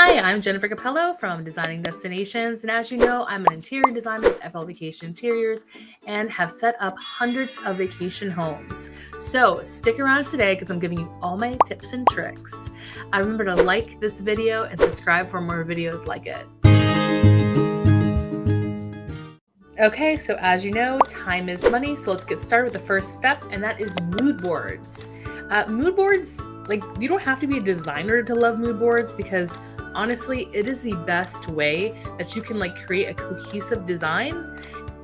Hi, I'm Jennifer Capello from Designing Destinations, and as you know, I'm an interior designer with FL Vacation Interiors and have set up hundreds of vacation homes. So stick around today because I'm giving you all my tips and tricks. Remember to like this video and subscribe for more videos like it. Okay, so as you know, time is money, so let's get started with the first step, and that is mood boards. Mood boards, you don't have to be a designer to love mood boards because honestly, it is the best way that you can create a cohesive design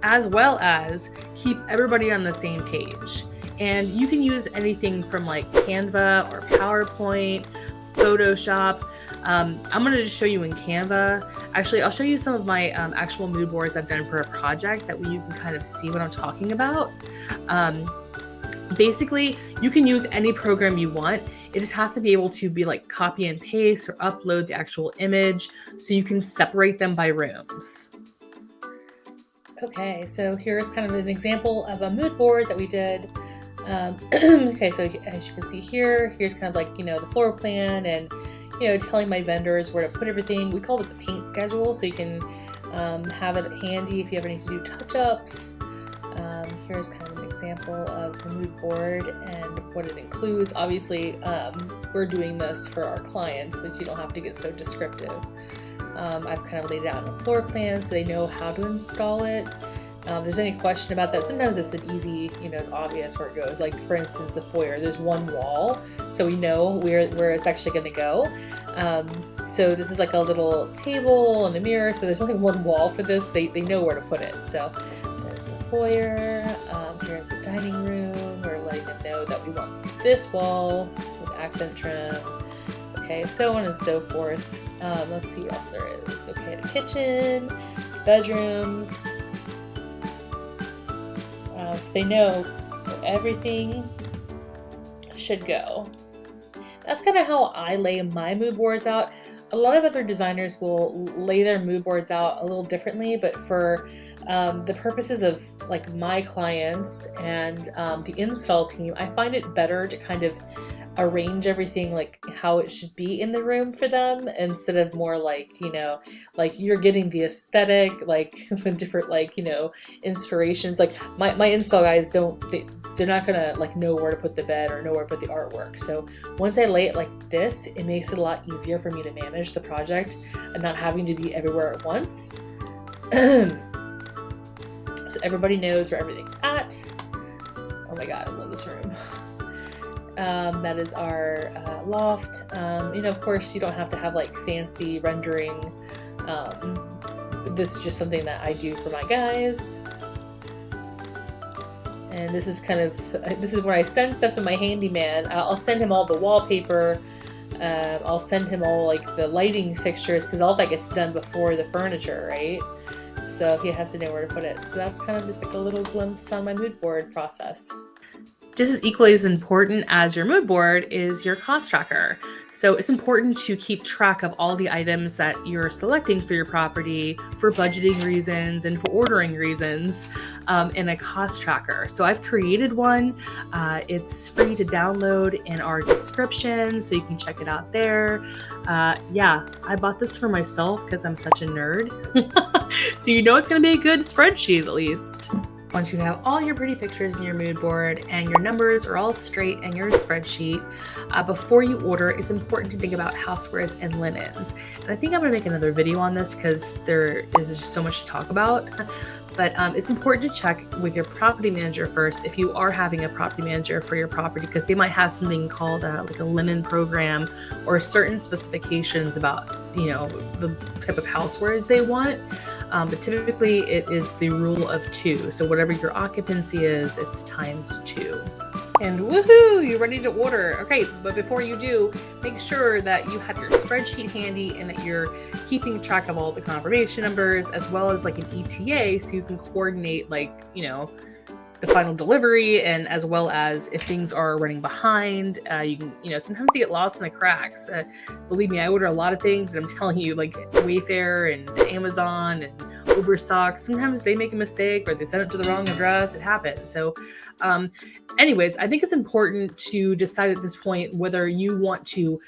as well as keep everybody on the same page. And you can use anything from Canva or PowerPoint, Photoshop. I'm going to just show you in Canva. Actually, I'll show you some of my actual mood boards I've done for a project. That way you can kind of see what I'm talking about. Basically, you can use any program you want. It just has to be able to be copy and paste or upload the actual image so you can separate them by rooms. Okay, so here's kind of an example of a mood board that we did. Okay, so as you can see here, here's kind of the floor plan and telling my vendors where to put everything. We call it the paint schedule, so you can have it handy if you ever need to do touch-ups. Here's kind of an example of the mood board and what it includes. Obviously, we're doing this for our clients, but you don't have to get so descriptive. I've kind of laid it out in a floor plan so they know how to install it. If there's any question about that, sometimes it's an easy, it's obvious where it goes. For instance, the foyer, there's one wall, so we know where it's actually going to go. So this is a little table and a mirror, so there's only one wall for this. They know where to put it. So there's the foyer, here's the dining room. We're letting them know that we want this wall with accent trim. Okay, so on and so forth. Let's see what else there is. Okay, the kitchen, bedrooms. So they know where everything should go. That's kind of how I lay my mood boards out. A lot of other designers will lay their mood boards out a little differently, but for the purposes of my clients and the install team, I find it better to kind of arrange everything how it should be in the room for them, instead of more you're getting the aesthetic with different inspirations. My install guys they're not gonna know where to put the bed or know where to put the artwork. So once I lay it like this, it makes it a lot easier for me to manage the project and not having to be everywhere at once. So everybody knows where everything's at. Oh my god, I love this room. That is our loft. Of course, you don't have to have fancy rendering. This is just something that I do for my guys. And this is when I send stuff to my handyman. I'll send him all the wallpaper. I'll send him all the lighting fixtures, because all that gets done before the furniture, right? So he has to know where to put it. So that's kind of just a little glimpse on my mood board process. Just as equally as important as your mood board is your cost tracker. So it's important to keep track of all the items that you're selecting for your property for budgeting reasons and for ordering reasons in a cost tracker. So I've created one. It's free to download in our description, so you can check it out there. Yeah, I bought this for myself because I'm such a nerd. So it's going to be a good spreadsheet at least. Once you have all your pretty pictures in your mood board and your numbers are all straight in your spreadsheet, before you order, it's important to think about housewares and linens. And I think I'm going to make another video on this because there is just so much to talk about. But it's important to check with your property manager first if you are having a property manager for your property, because they might have something called a linen program or certain specifications about the type of housewares they want. But typically it is the rule of 2. So whatever your occupancy is, it's times 2. And woohoo, you're ready to order. Okay, but before you do, make sure that you have your spreadsheet handy and that you're keeping track of all the confirmation numbers, as well as an ETA, so you can coordinate the final delivery, and as well as if things are running behind, you can, sometimes you get lost in the cracks. Believe me, I order a lot of things, and I'm telling you, Wayfair and Amazon and overstock. Sometimes they make a mistake or they send it to the wrong address. It happens. So anyways, I think it's important to decide at this point whether you want to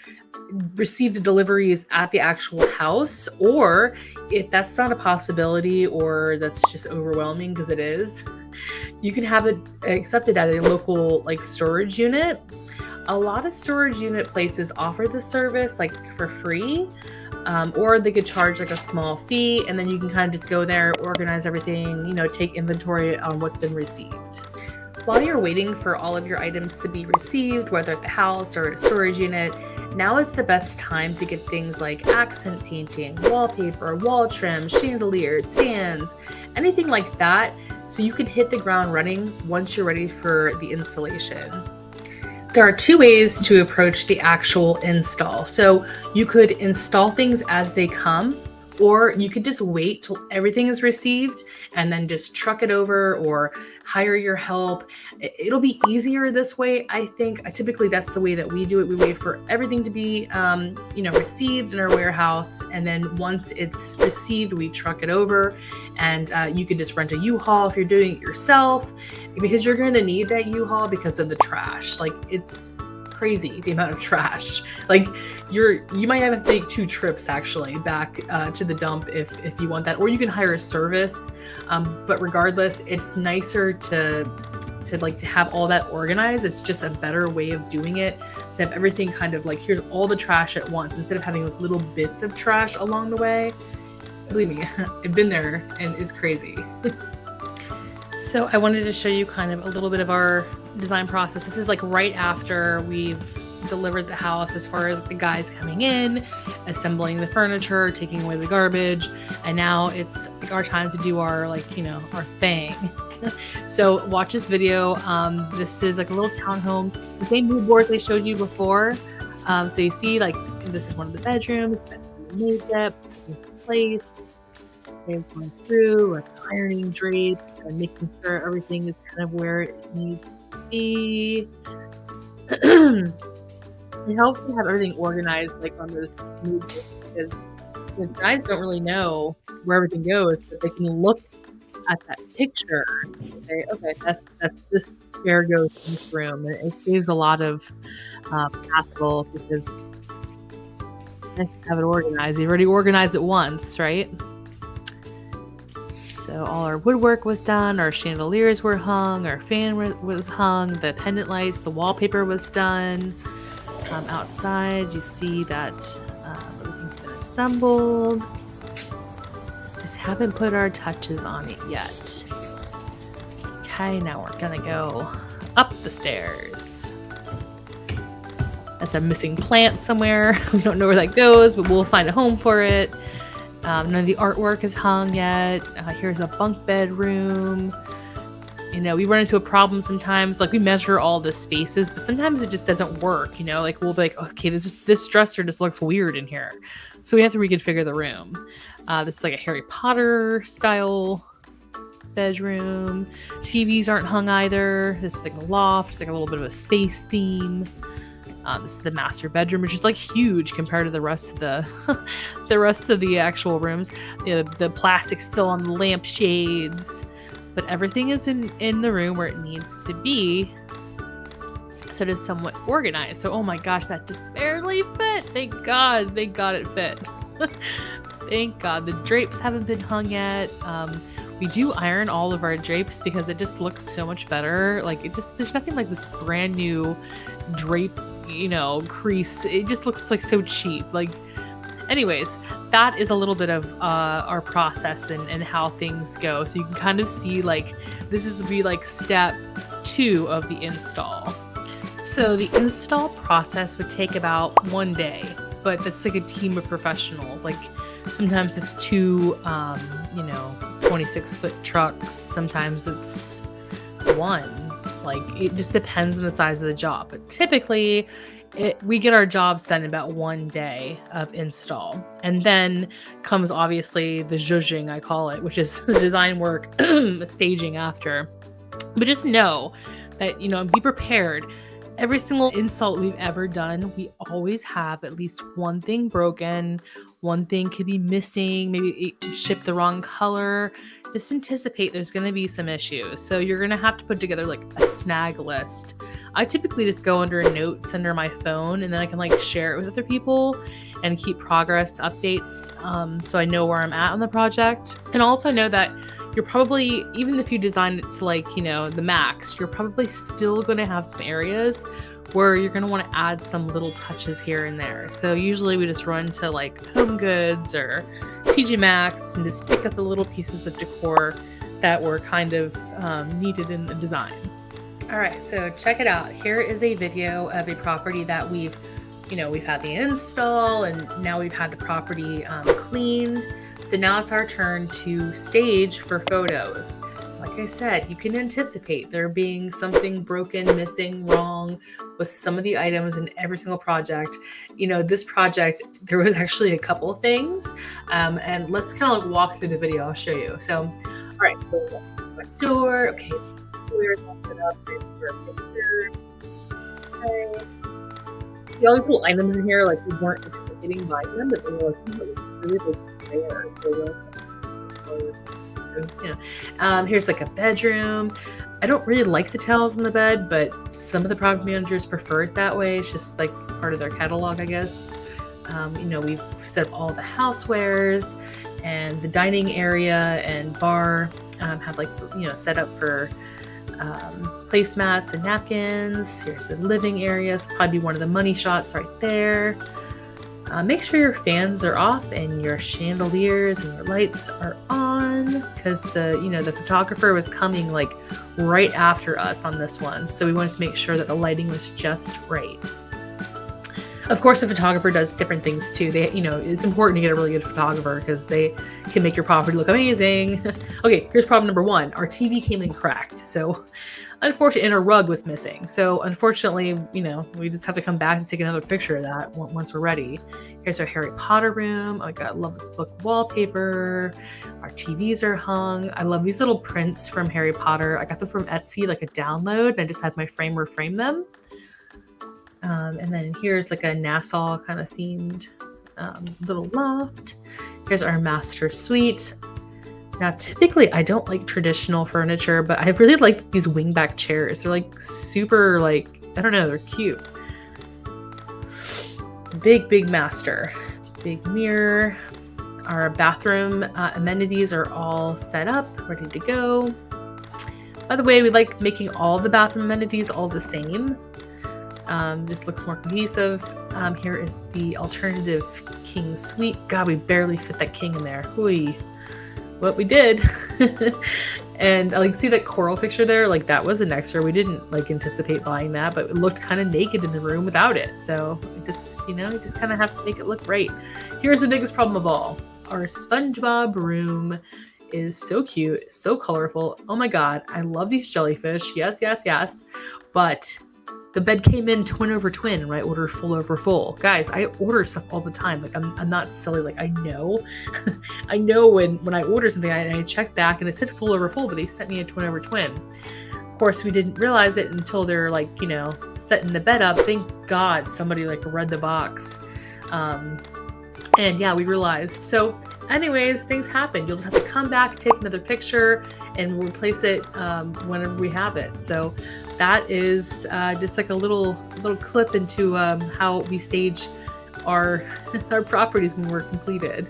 receive the deliveries at the actual house, or if that's not a possibility or that's just overwhelming, because it is, you can have it accepted at a local like storage unit. A lot of storage unit places offer the service like for free, or they could charge like a small fee, and then you can kind of just go there, organize everything, take inventory on what's been received. While you're waiting for all of your items to be received, whether at the house or at a storage unit, now is the best time to get things like accent painting, wallpaper, wall trim, chandeliers, fans, anything like that, so you can hit the ground running once you're ready for the installation. There are two ways to approach the actual install. So you could install things as they come, or you could just wait till everything is received and then just truck it over or hire your help. It'll be easier this way, I think. Typically, that's the way that we do it. We wait for everything to be, received in our warehouse, and then once it's received, we truck it over. And you could just rent a U-Haul if you're doing it yourself, because you're going to need that U-Haul because of the trash. Like, it's crazy the amount of trash. Like, you might have to make 2 trips actually back to the dump if you want that, or you can hire a service. But regardless, it's nicer to have all that organized. It's just a better way of doing it, to have everything kind of like, here's all the trash at once instead of having like little bits of trash along the way. Believe me, I've been there and it's crazy. So I wanted to show you kind of a little bit of our design process. This is like right after we've delivered the house, as far as the guys coming in, assembling the furniture, taking away the garbage, and now it's like our time to do our our thing. So watch this video. This is like a little townhome, the same mood board they showed you before. So you see, like, this is one of the bedrooms, makeup, place. They're going through, like, ironing drapes and making sure everything is kind of where it needs to be. It helps to have everything organized, like on this mood board, because the guys don't really know where everything goes, but they can look at that picture and say, okay, that's this chair goes in this room, and it saves a lot of hassle because I have it organized. You've already organized it once, right? So all our woodwork was done, our chandeliers were hung, our fan was hung, the pendant lights, the wallpaper was done. Outside, you see that everything's been assembled. Just haven't put our touches on it yet. Okay, now we're gonna go up the stairs. That's a missing plant somewhere. We don't know where that goes, but we'll find a home for it. None of the artwork is hung yet. Here's a bunk bedroom. We run into a problem sometimes. Like, we measure all the spaces, but sometimes it just doesn't work. Like, we'll be like, okay, this dresser just looks weird in here, so we have to reconfigure the room. This is like a Harry Potter style bedroom. TVs aren't hung either. This is like a loft. It's like a little bit of a space theme. This is the master bedroom, which is like huge compared to the rest of the actual rooms. The plastic's still on the lampshades, but everything is in the room where it needs to be. So it is somewhat organized. So, oh my gosh, that just barely fit. Thank God it fit. Thank God. The drapes haven't been hung yet. We do iron all of our drapes because it just looks so much better. Like, there's nothing like this brand new drape, crease. It just looks like so cheap. Like, anyways, that is a little bit of our process and how things go. So you can kind of see, like, this is step 2 of the install. So the install process would take about 1 day, but that's like a team of professionals. Like, sometimes it's 2, 26-foot trucks. Sometimes it's 1. Like, it just depends on the size of the job. But typically, we get our jobs done in about 1 day of install. And then comes, obviously, the zhuzhing, I call it, which is the design work, staging after. But just know that, be prepared. Every single install we've ever done, we always have at least one thing broken, one thing could be missing, maybe it shipped the wrong color. Just anticipate there's going to be some issues. So you're going to have to put together like a snag list. I typically just go under notes under my phone, and then I can like share it with other people and keep progress updates, so I know where I'm at on the project. And also know that you're probably, even if you design it to like, the max, you're probably still going to have some areas where you're going to want to add some little touches here and there. So usually we just run to like Home Goods or TJ Maxx and just pick up the little pieces of decor that were kind of needed in the design. All right, so check it out. Here is a video of a property that we've had the install, and now we've had the property cleaned. So now it's our turn to stage for photos. Like I said, you can anticipate there being something broken, missing, wrong with some of the items in every single project. This project, there was actually a couple of things, and let's kind of like walk through the video. I'll show you. So, all right, so front door. Okay, we're set up for a picture. Okay. See all these little items in here, like we weren't anticipating buying them, but they were like really there. So, here's like a bedroom. I don't really like the towels in the bed, but some of the product managers prefer it that way. It's just like part of their catalog, I guess. We've set up all the housewares, and the dining area and bar have like set up for placemats and napkins. Here's the living area, so probably one of the money shots right there. Make sure your fans are off and your chandeliers and your lights are on, because the photographer was coming like right after us on this one, so we wanted to make sure that the lighting was just right. Of course, the photographer does different things too. It's important to get a really good photographer because they can make your property look amazing. Okay, here's problem number one. Our TV came in cracked. So unfortunately, and our rug was missing. So unfortunately, we just have to come back and take another picture of that once we're ready. Here's our Harry Potter room. Oh my God, I love this book wallpaper. Our TVs are hung. I love these little prints from Harry Potter. I got them from Etsy, like a download, and I just had my framer frame them. And then here's like a Nassau kind of themed little loft. Here's our master suite. Now, typically I don't like traditional furniture, but I really like these wingback chairs. They're like super, like, I don't know, they're cute. Big master. Big mirror. Our bathroom amenities are all set up, ready to go. By the way, we like making all the bathroom amenities all the same. This looks more cohesive. Here is the alternative king suite. God, we barely fit that king in there. Hui. What we did. And I see that coral picture there, like that was an extra. We didn't anticipate buying that, but it looked kind of naked in the room without it. So you just kind of have to make it look right. Here's the biggest problem of all. Our SpongeBob room is so cute, so colorful. Oh my God, I love these jellyfish. Yes. But the bed came in twin over twin, right? Ordered full over full. Guys, I order stuff all the time. I'm not silly. I know. I know when I order something, I check back and it said full over full, but they sent me a twin over twin. Of course, we didn't realize it until they're setting the bed up. Thank God somebody read the box. And yeah, we realized. So anyways, things happen. You'll just have to come back, take another picture, and replace it whenever we have it. So that is just a little clip into how we stage our properties when we're completed.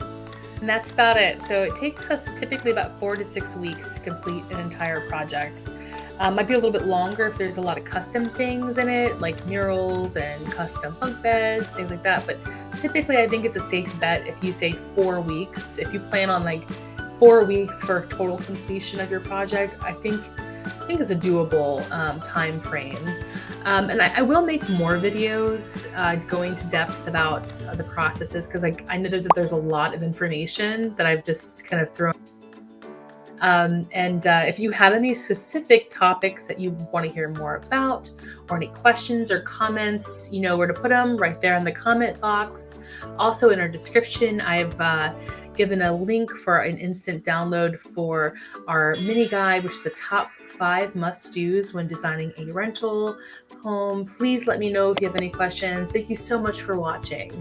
And that's about it. So it takes us typically about 4 to 6 weeks to complete an entire project. Might be a little bit longer if there's a lot of custom things in it, like murals and custom bunk beds, things like that. But typically, I think it's a safe bet if you say 4 weeks. If you plan on 4 weeks for total completion of your project, I think it's a doable time frame. And I will make more videos going to depth about the processes, because I know that there's a lot of information that I've just kind of thrown. And if you have any specific topics that you want to hear more about, or any questions or comments, you know where to put them, right there in the comment box. Also in our description, I've given a link for an instant download for our mini guide, which is the top 5 must-dos when designing a rental home. Please let me know if you have any questions. Thank you so much for watching.